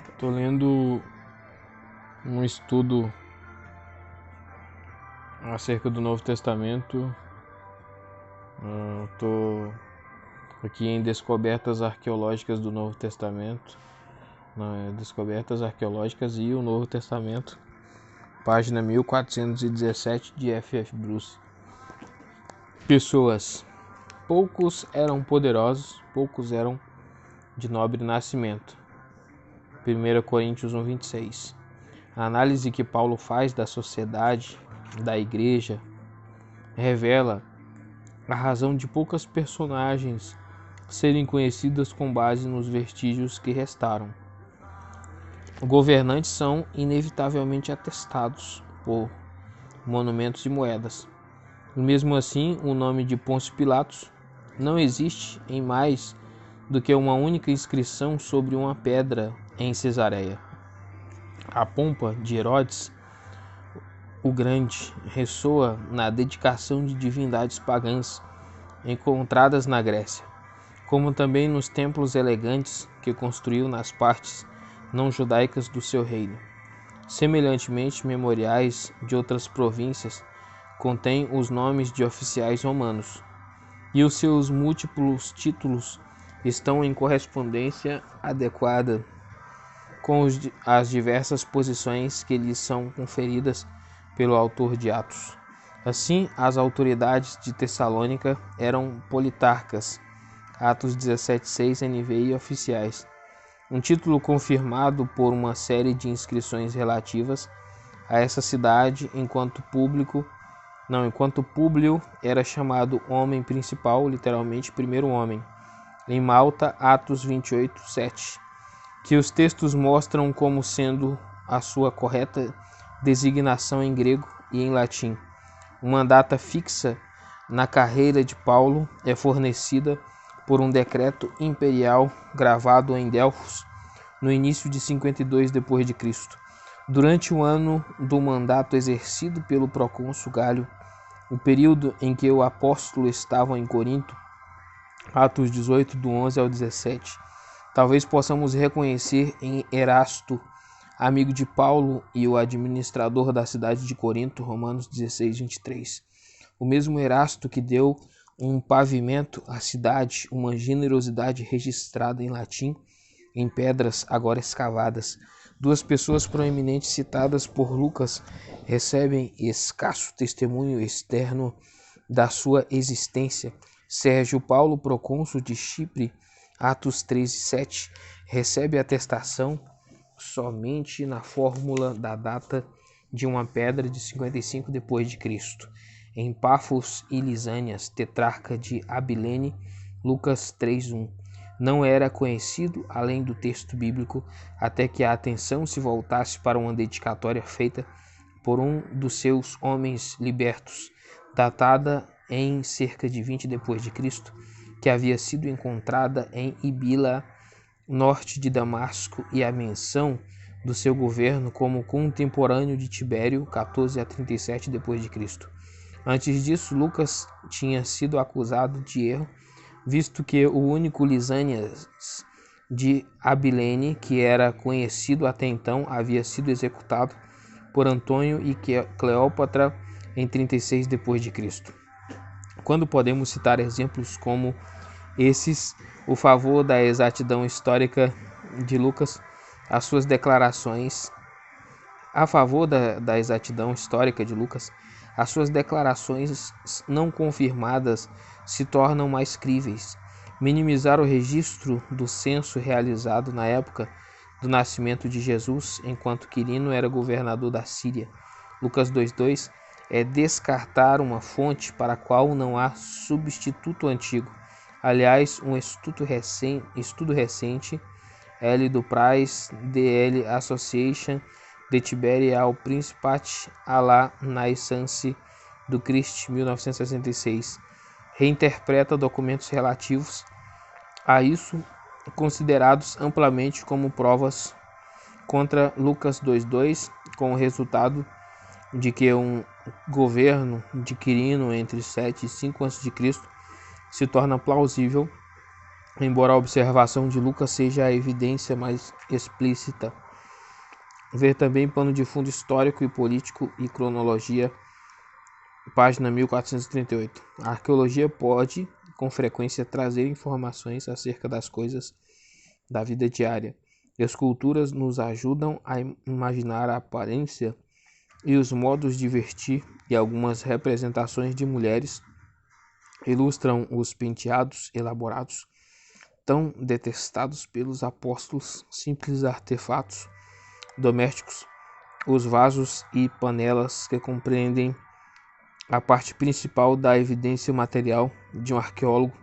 Estou lendo um estudo acerca do Novo Testamento. Estou aqui em Descobertas Arqueológicas do Novo Testamento. Descobertas Arqueológicas e o Novo Testamento, página 1417 de F.F. Bruce. Pessoas. Poucos eram poderosos, poucos eram de nobre nascimento. 1 Coríntios 1:26. A análise que Paulo faz da sociedade, da igreja, revela a razão de poucas personagens serem conhecidas com base nos vestígios que restaram. Governantes são inevitavelmente atestados por monumentos e moedas. Mesmo assim, o nome de Pôncio Pilatos não existe em mais do que uma única inscrição sobre uma pedra em Cesareia. A pompa de Herodes o Grande ressoa na dedicação de divindades pagãs encontradas na Grécia, como também nos templos elegantes que construiu nas partes não judaicas do seu reino. Semelhantemente, memoriais de outras províncias contêm os nomes de oficiais romanos, e os seus múltiplos títulos estão em correspondência adequada com as diversas posições que lhes são conferidas pelo autor de Atos. Assim, as autoridades de Tessalônica eram politarcas, Atos 17:6 NVI oficiais, um título confirmado por uma série de inscrições relativas a essa cidade, enquanto Públio era chamado homem principal, literalmente primeiro homem. Em Malta, Atos 28:7, que os textos mostram como sendo a sua correta designação em grego e em latim. Uma data fixa na carreira de Paulo é fornecida por um decreto imperial gravado em Delfos no início de 52 d.C. Durante o ano do mandato exercido pelo procônsul Galho, o período em que o apóstolo estava em Corinto, Atos 18, do 11 ao 17, talvez possamos reconhecer em Erasto, amigo de Paulo e o administrador da cidade de Corinto, Romanos 16:23. O mesmo Erasto que deu um pavimento à cidade, uma generosidade registrada em latim, em pedras agora escavadas. Duas pessoas proeminentes citadas por Lucas recebem escasso testemunho externo da sua existência. Sérgio Paulo, procônsul de Chipre, Atos 13:7, recebe atestação somente na fórmula da data de uma pedra de 55 d.C. Em Pafos e Lisânias, tetrarca de Abilene, Lucas 3:1. Não era conhecido além do texto bíblico até que a atenção se voltasse para uma dedicatória feita por um dos seus homens libertos, datada em cerca de 20 d.C., que havia sido encontrada em Ibila, norte de Damasco, e a menção do seu governo como contemporâneo de Tibério, 14 a 37 d.C. Antes disso, Lucas tinha sido acusado de erro, visto que o único Lisânias de Abilene, que era conhecido até então, havia sido executado por Antônio e Cleópatra em 36 d.C. Quando podemos citar exemplos como esses, o favor da exatidão histórica de Lucas, as suas declarações a favor da exatidão histórica de Lucas, as suas declarações não confirmadas se tornam mais críveis. Minimizar o registro do censo realizado na época do nascimento de Jesus, enquanto Quirino era governador da Síria, Lucas 2:2, é descartar uma fonte para a qual não há substituto antigo. Aliás, um estudo recente, L. do Price, DL Association, de Tiberi ao Principat à la Naissance do Christ, 1966, reinterpreta documentos relativos a isso, considerados amplamente como provas contra Lucas 2:2, com o resultado de que um governo de Quirino entre 7 e 5 a.C. se torna plausível embora a observação de Lucas seja a evidência mais explícita. Ver também pano de fundo histórico e político e cronologia, página 1438. A arqueologia pode, com frequência, trazer informações acerca das coisas da vida diária. Esculturas nos ajudam a imaginar a aparência e os modos de vestir, e algumas representações de mulheres ilustram os penteados elaborados, tão detestados pelos apóstolos, simples artefatos domésticos, os vasos e panelas que compreendem a parte principal da evidência material de um arqueólogo,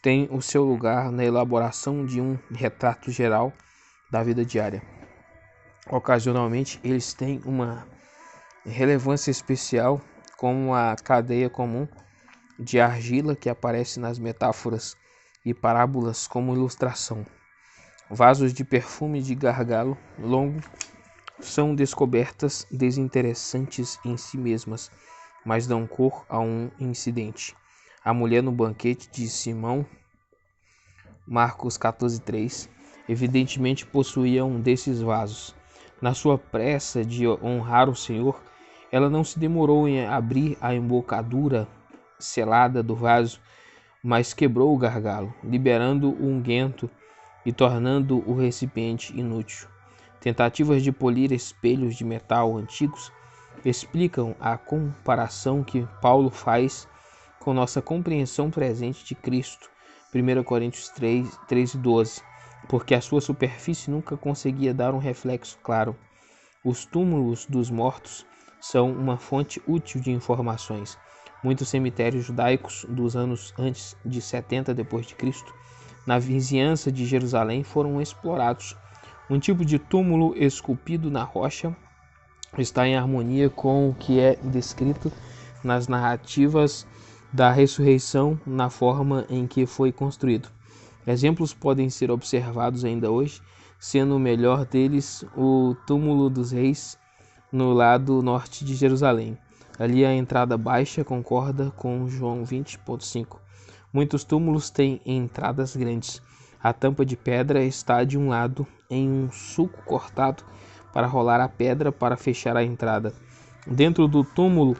têm o seu lugar na elaboração de um retrato geral da vida diária. Ocasionalmente, eles têm uma relevância especial, como a cadeia comum de argila que aparece nas metáforas e parábolas como ilustração. Vasos de perfume de gargalo longo são descobertas desinteressantes em si mesmas, mas dão cor a um incidente. A mulher no banquete de Simão, Marcos 14:3, evidentemente possuía um desses vasos. Na sua pressa de honrar o Senhor, ela não se demorou em abrir a embocadura selada do vaso, mas quebrou o gargalo, liberando o unguento e tornando o recipiente inútil. Tentativas de polir espelhos de metal antigos explicam a comparação que Paulo faz com nossa compreensão presente de Cristo, 1 Coríntios 3:12, porque a sua superfície nunca conseguia dar um reflexo claro. Os túmulos dos mortos são uma fonte útil de informações. Muitos cemitérios judaicos dos anos antes de 70 d.C., na vizinhança de Jerusalém, foram explorados. Um tipo de túmulo esculpido na rocha está em harmonia com o que é descrito nas narrativas da ressurreição na forma em que foi construído. Exemplos podem ser observados ainda hoje, sendo o melhor deles o túmulo dos reis no lado norte de Jerusalém. Ali a entrada baixa concorda com João 20:5. Muitos túmulos têm entradas grandes. A tampa de pedra está de um lado em um sulco cortado para rolar a pedra para fechar a entrada. Dentro do túmulo,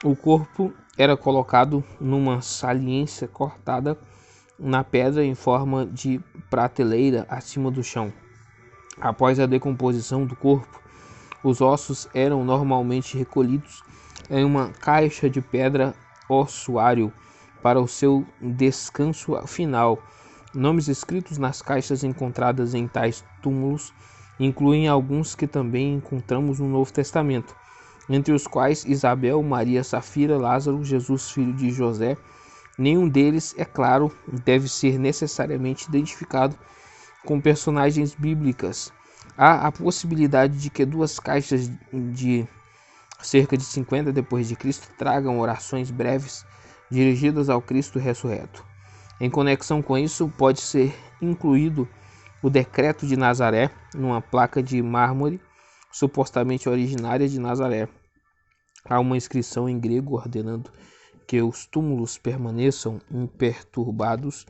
o corpo era colocado numa saliência cortada na pedra em forma de prateleira acima do chão. Após a decomposição do corpo, os ossos eram normalmente recolhidos em uma caixa de pedra ossuário para o seu descanso final. Nomes escritos nas caixas encontradas em tais túmulos incluem alguns que também encontramos no Novo Testamento, entre os quais Isabel, Maria, Safira, Lázaro, Jesus, filho de José. Nenhum deles, é claro, deve ser necessariamente identificado com personagens bíblicas. Há a possibilidade de que duas caixas de cerca de 50 d.C. tragam orações breves dirigidas ao Cristo ressurreto. Em conexão com isso, pode ser incluído o Decreto de Nazaré, numa placa de mármore supostamente originária de Nazaré. Há uma inscrição em grego ordenando que os túmulos permaneçam imperturbados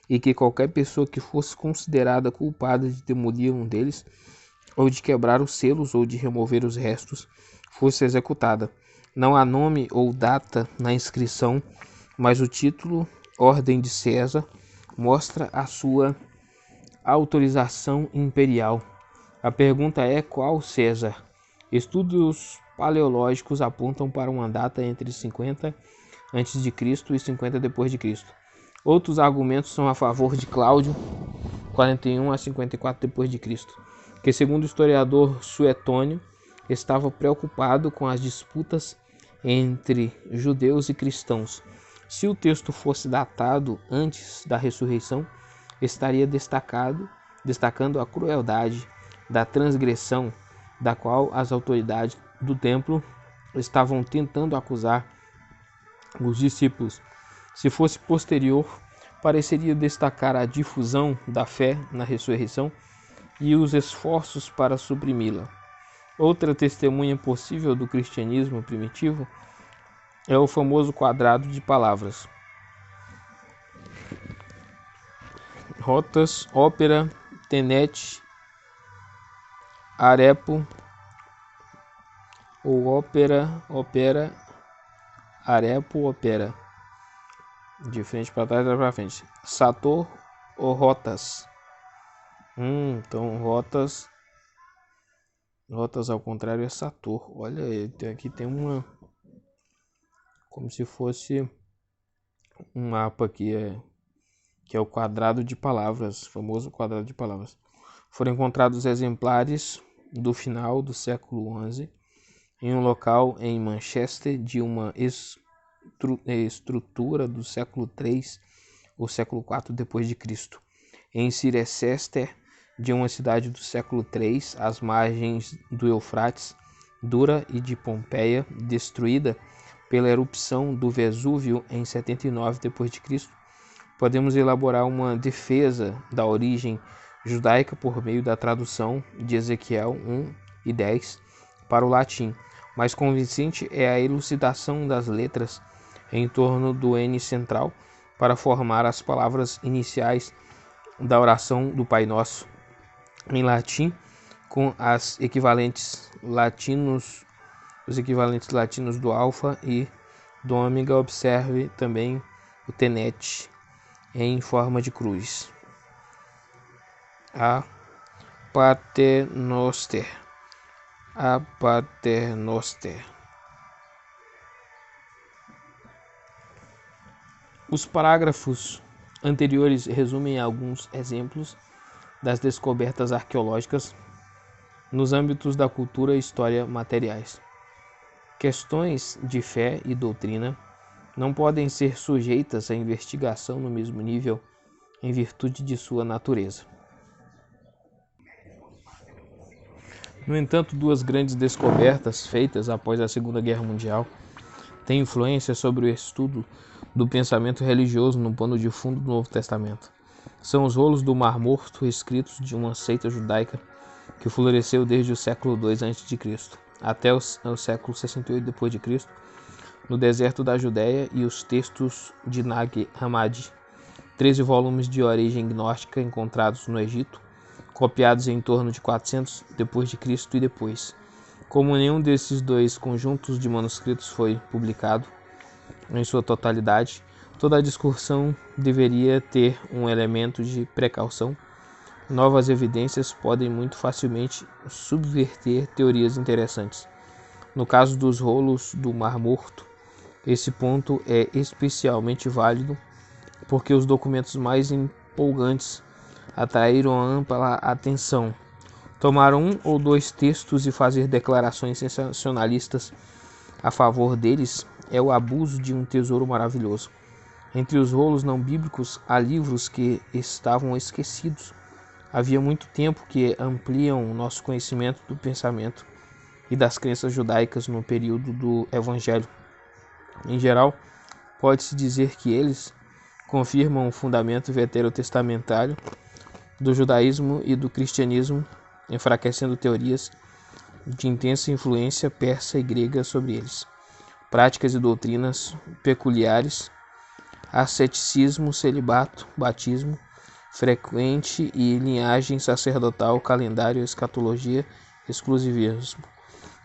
e que qualquer pessoa que fosse considerada culpada de demolir um deles, ou de quebrar os selos, ou de remover os restos, fosse executada. Não há nome ou data na inscrição, mas o título, Ordem de César, mostra a sua autorização imperial. A pergunta é: qual César? Estudos paleológicos apontam para uma data entre 50 a.C. e 50 d.C. Outros argumentos são a favor de Cláudio, 41 a 54 d.C., que, segundo o historiador Suetônio, estava preocupado com as disputas entre judeus e cristãos. Se o texto fosse datado antes da ressurreição, estaria destacando a crueldade da transgressão da qual as autoridades do templo estavam tentando acusar os discípulos. Se fosse posterior, pareceria destacar a difusão da fé na ressurreição e os esforços para suprimi-la. Outra testemunha possível do cristianismo primitivo é o famoso quadrado de palavras. rotas, ópera, tenet, arepo, ou ópera, arepo, ópera. De frente para trás, para frente. Sator ou rotas. Então rotas ao contrário é Sator. Olha, aqui tem uma, como se fosse um mapa aqui, que é o quadrado de palavras, famoso quadrado de palavras. Foram encontrados exemplares do final do século XI em um local em Manchester de uma estrutura do século III ou século IV depois de Cristo. Em Cirencester, de uma cidade do século III, às margens do Eufrates, Dura e de Pompeia, destruída pela erupção do Vesúvio em 79 depois de Cristo, podemos elaborar uma defesa da origem judaica por meio da tradução de Ezequiel 1 e 10 para o latim. Mais convincente é a elucidação das letras em torno do N central para formar as palavras iniciais da oração do Pai Nosso em latim, com os equivalentes latinos do alfa e do ômega. Observe também o tenet em forma de cruz. A paternoster. Os parágrafos anteriores resumem alguns exemplos das descobertas arqueológicas nos âmbitos da cultura e história materiais. Questões de fé e doutrina não podem ser sujeitas à investigação no mesmo nível em virtude de sua natureza. No entanto, duas grandes descobertas feitas após a Segunda Guerra Mundial têm influência sobre o estudo do pensamento religioso no pano de fundo do Novo Testamento. São os rolos do Mar Morto, escritos de uma seita judaica que floresceu desde o século II a.C. até o século 68 d.C., no deserto da Judéia, e os textos de Nag Hammadi, 13 volumes de origem gnóstica encontrados no Egito, copiados em torno de 400 d.C. e depois. Como nenhum desses dois conjuntos de manuscritos foi publicado em sua totalidade, toda a discussão deveria ter um elemento de precaução. Novas evidências podem muito facilmente subverter teorias interessantes. No caso dos rolos do Mar Morto, esse ponto é especialmente válido porque os documentos mais empolgantes atraíram ampla atenção. Tomar um ou dois textos e fazer declarações sensacionalistas a favor deles é o abuso de um tesouro maravilhoso. Entre os rolos não bíblicos há livros que estavam esquecidos. Havia muito tempo que ampliam o nosso conhecimento do pensamento e das crenças judaicas no período do Evangelho. Em geral, pode-se dizer que eles confirmam o fundamento veterotestamentário do judaísmo e do cristianismo, enfraquecendo teorias de intensa influência persa e grega sobre eles. Práticas e doutrinas peculiares, asceticismo, celibato, batismo frequente e linhagem sacerdotal, calendário, escatologia, exclusivismo,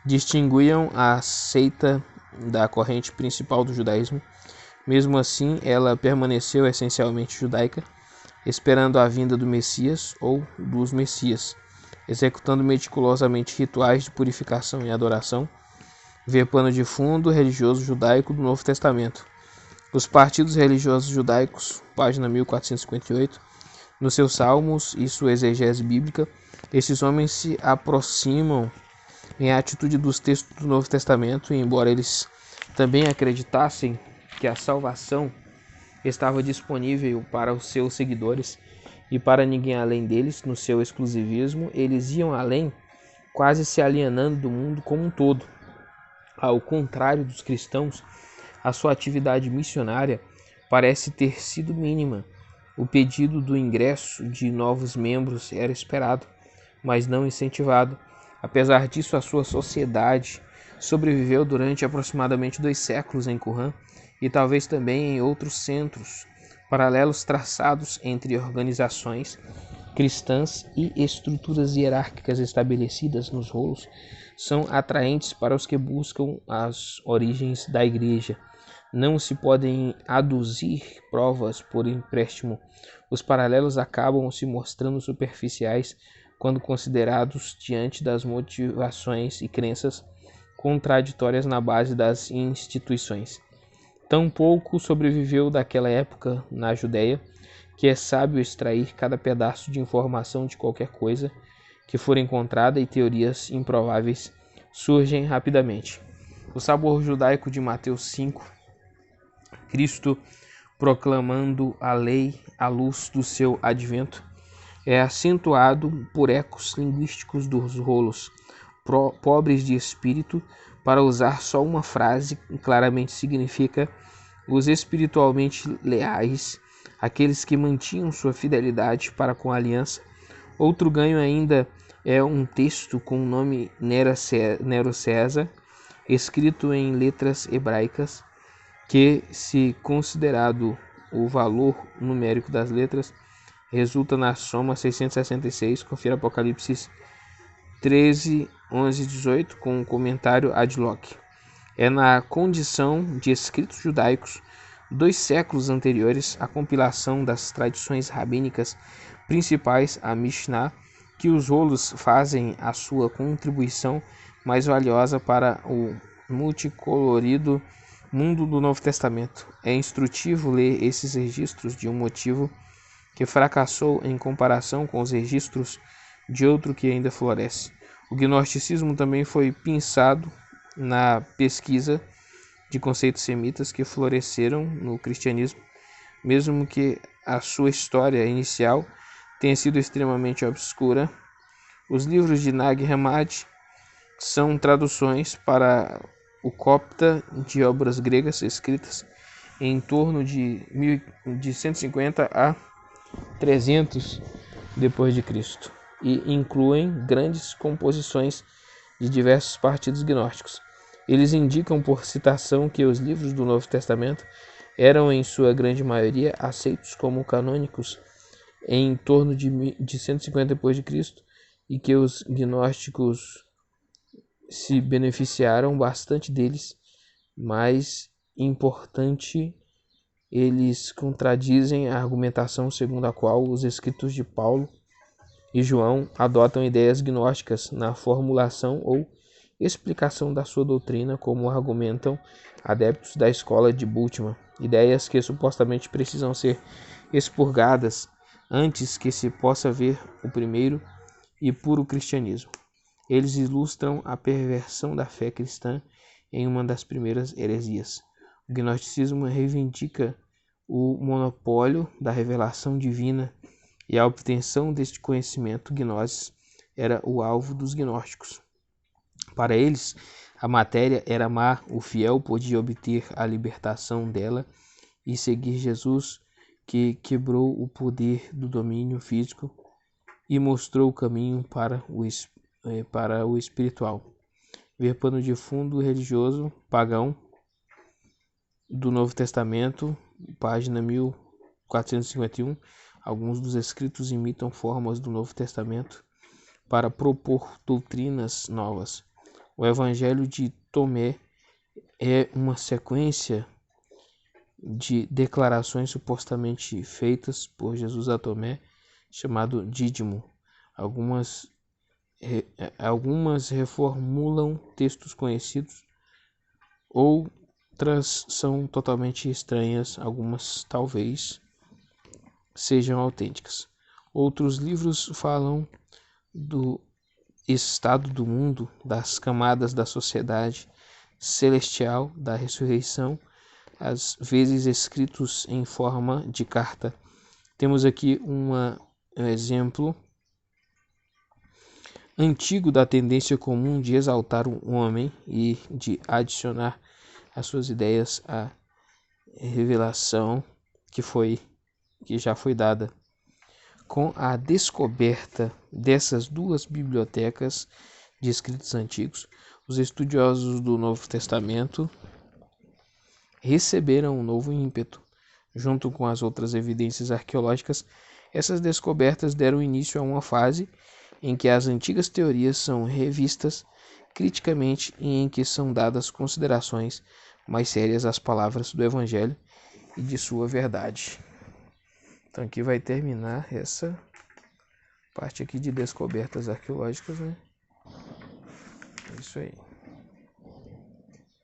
distinguiam a seita da corrente principal do judaísmo. Mesmo assim, ela permaneceu essencialmente judaica, esperando a vinda do Messias ou dos Messias, executando meticulosamente rituais de purificação e adoração. Vê pano de fundo religioso judaico do Novo Testamento. Os partidos religiosos judaicos, página 1458, nos seus salmos e sua exegese bíblica, esses homens se aproximam em atitude dos textos do Novo Testamento, e embora eles também acreditassem que a salvação estava disponível para os seus seguidores e para ninguém além deles, no seu exclusivismo, eles iam além, quase se alienando do mundo como um todo. Ao contrário dos cristãos, a sua atividade missionária parece ter sido mínima. O pedido do ingresso de novos membros era esperado, mas não incentivado. Apesar disso, a sua sociedade sobreviveu durante aproximadamente 2 séculos em Qumran e talvez também em outros centros Paralelos traçados entre organizações cristãs e estruturas hierárquicas estabelecidas nos rolos são atraentes para os que buscam as origens da Igreja. Não se podem aduzir provas por empréstimo. Os paralelos acabam se mostrando superficiais quando considerados diante das motivações e crenças contraditórias na base das instituições. Tampouco sobreviveu daquela época na Judéia, que é sábio extrair cada pedaço de informação de qualquer coisa que for encontrada, e teorias improváveis surgem rapidamente. O sabor judaico de Mateus 5, Cristo proclamando a lei à luz do seu advento, é acentuado por ecos linguísticos dos rolos, pobres de espírito. Para usar só uma frase, claramente significa os espiritualmente leais, aqueles que mantinham sua fidelidade para com a aliança. Outro ganho ainda é um texto com o nome Nero César, escrito em letras hebraicas, que, se considerado o valor numérico das letras, resulta na soma 666, confira Apocalipse 13, 11 e 18, com um comentário ad hoc. É na condição de escritos judaicos 2 séculos anteriores à compilação das tradições rabínicas principais, a Mishnah, que os rolos fazem a sua contribuição mais valiosa para o multicolorido mundo do Novo Testamento. É instrutivo ler esses registros de um motivo que fracassou em comparação com os registros de outro que ainda floresce. O gnosticismo também foi pinçado na pesquisa de conceitos semitas que floresceram no cristianismo, mesmo que a sua história inicial tenha sido extremamente obscura. Os livros de Nag Hammadi são traduções para o copta de obras gregas escritas em torno de 150 a 300 depois de Cristo, e incluem grandes composições de diversos partidos gnósticos. Eles indicam por citação que os livros do Novo Testamento eram, em sua grande maioria, aceitos como canônicos em torno de 150 depois de Cristo, e que os gnósticos se beneficiaram bastante deles. Mais importante, eles contradizem a argumentação segundo a qual os escritos de Paulo e João adotam ideias gnósticas na formulação ou explicação da sua doutrina, como argumentam adeptos da escola de Bultmann, ideias que supostamente precisam ser expurgadas antes que se possa ver o primeiro e puro cristianismo. Eles ilustram a perversão da fé cristã em uma das primeiras heresias. O gnosticismo reivindica o monopólio da revelação divina, e a obtenção deste conhecimento, gnoses, era o alvo dos gnósticos. Para eles, a matéria era má, o fiel podia obter a libertação dela e seguir Jesus, que quebrou o poder do domínio físico e mostrou o caminho para o espiritual. Ver pano de fundo religioso pagão do Novo Testamento, página 1451. Alguns dos escritos imitam formas do Novo Testamento para propor doutrinas novas. O Evangelho de Tomé é uma sequência de declarações supostamente feitas por Jesus a Tomé, chamado Dídimo. Algumas reformulam textos conhecidos, outras são totalmente estranhas, algumas talvez sejam autênticas. Outros livros falam do estado do mundo, das camadas da sociedade celestial, da ressurreição, às vezes escritos em forma de carta. Temos aqui um exemplo antigo da tendência comum de exaltar um homem e de adicionar às suas ideias a revelação que já foi dada. Com a descoberta dessas duas bibliotecas de escritos antigos, os estudiosos do Novo Testamento receberam um novo ímpeto. Junto com as outras evidências arqueológicas, essas descobertas deram início a uma fase em que as antigas teorias são revistas criticamente e em que são dadas considerações mais sérias às palavras do Evangelho e de sua verdade. Então aqui vai terminar essa parte aqui de descobertas arqueológicas, né? É isso aí.